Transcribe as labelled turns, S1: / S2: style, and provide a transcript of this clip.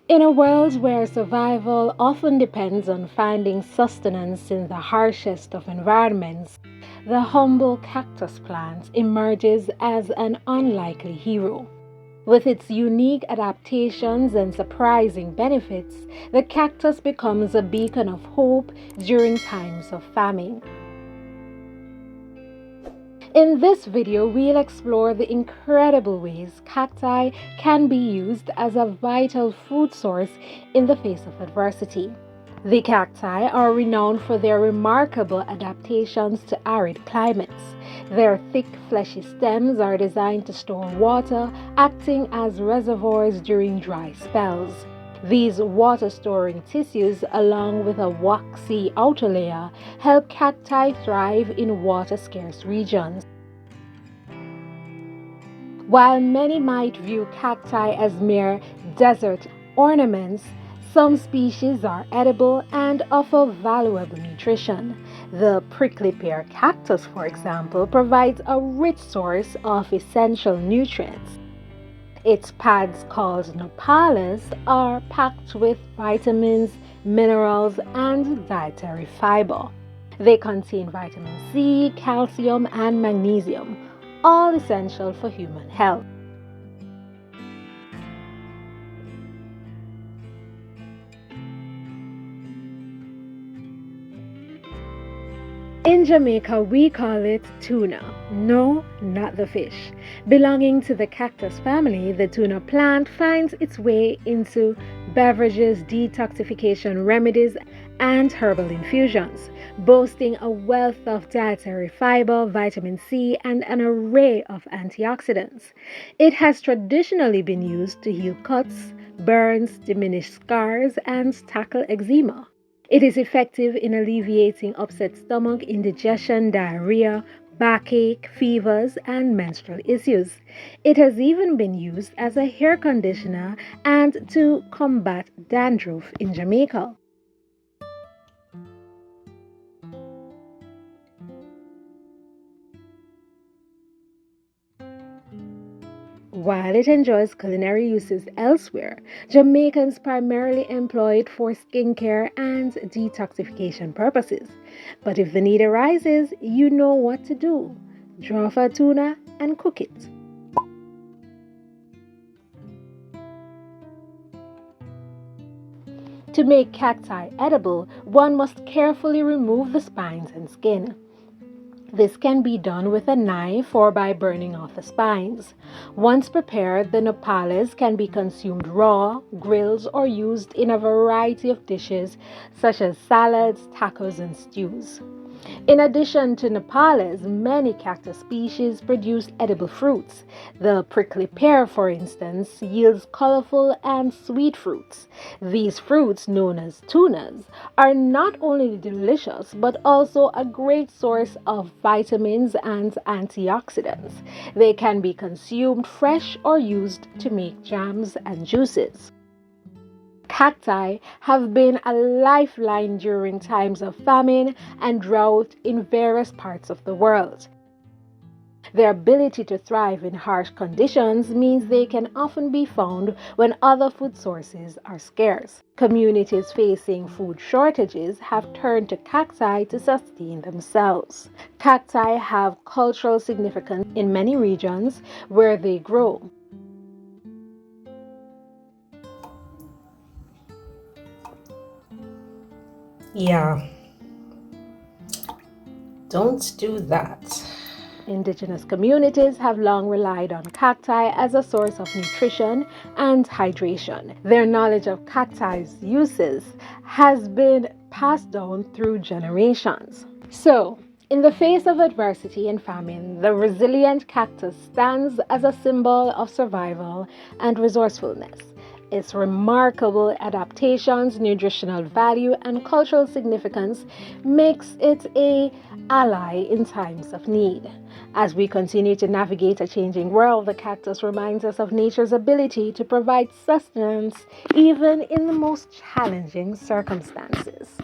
S1: In a world where survival often depends on finding sustenance in the harshest of environments, the humble cactus plant emerges as an unlikely hero. With its unique adaptations and surprising benefits, the cactus becomes a beacon of hope during times of famine. In this video, we'll explore the incredible ways cacti can be used as a vital food source in the face of adversity. The cacti are renowned for their remarkable adaptations to arid climates. Their thick, fleshy stems are designed to store water, acting as reservoirs during dry spells. These water-storing tissues, along with a waxy outer layer, help cacti thrive in water-scarce regions. While many might view cacti as mere desert ornaments, some species are edible and offer valuable nutrition. The prickly pear cactus, for example, provides a rich source of essential nutrients. Its pads, called nopales, are packed with vitamins, minerals, and dietary fiber. They contain vitamin C, calcium, and magnesium, all essential for human health. In Jamaica, we call it tuna. No, not the fish. Belonging to the cactus family, the tuna plant finds its way into beverages, detoxification remedies, and herbal infusions, boasting a wealth of dietary fiber, vitamin C, and an array of antioxidants. It has traditionally been used to heal cuts, burns, diminish scars, and tackle eczema. It is effective in alleviating upset stomach, indigestion, diarrhea, backache, fevers, and menstrual issues. It has even been used as a hair conditioner and to combat dandruff in Jamaica. While it enjoys culinary uses elsewhere, Jamaicans primarily employ it for skincare and detoxification purposes. But if the need arises, you know what to do. Draw for tuna and cook it. To make cacti edible, one must carefully remove the spines and skin. This can be done with a knife or by burning off the spines. Once prepared, the nopales can be consumed raw, grilled, or used in a variety of dishes such as salads, tacos, and stews. In addition to nopales, many cactus species produce edible fruits. The prickly pear, for instance, yields colorful and sweet fruits. These fruits, known as tunas, are not only delicious but also a great source of vitamins and antioxidants. They can be consumed fresh or used to make jams and juices. Cacti have been a lifeline during times of famine and drought in various parts of the world. Their ability to thrive in harsh conditions means they can often be found when other food sources are scarce. Communities facing food shortages have turned to cacti to sustain themselves. Cacti have cultural significance in many regions where they grow.
S2: Yeah, don't do that.
S1: Indigenous communities have long relied on cacti as a source of nutrition and hydration. Their knowledge of cacti's uses has been passed down through generations. So, in the face of adversity and famine, the resilient cactus stands as a symbol of survival and resourcefulness. Its remarkable adaptations, nutritional value, and cultural significance makes it an ally in times of need. As we continue to navigate a changing world, the cactus reminds us of nature's ability to provide sustenance even in the most challenging circumstances.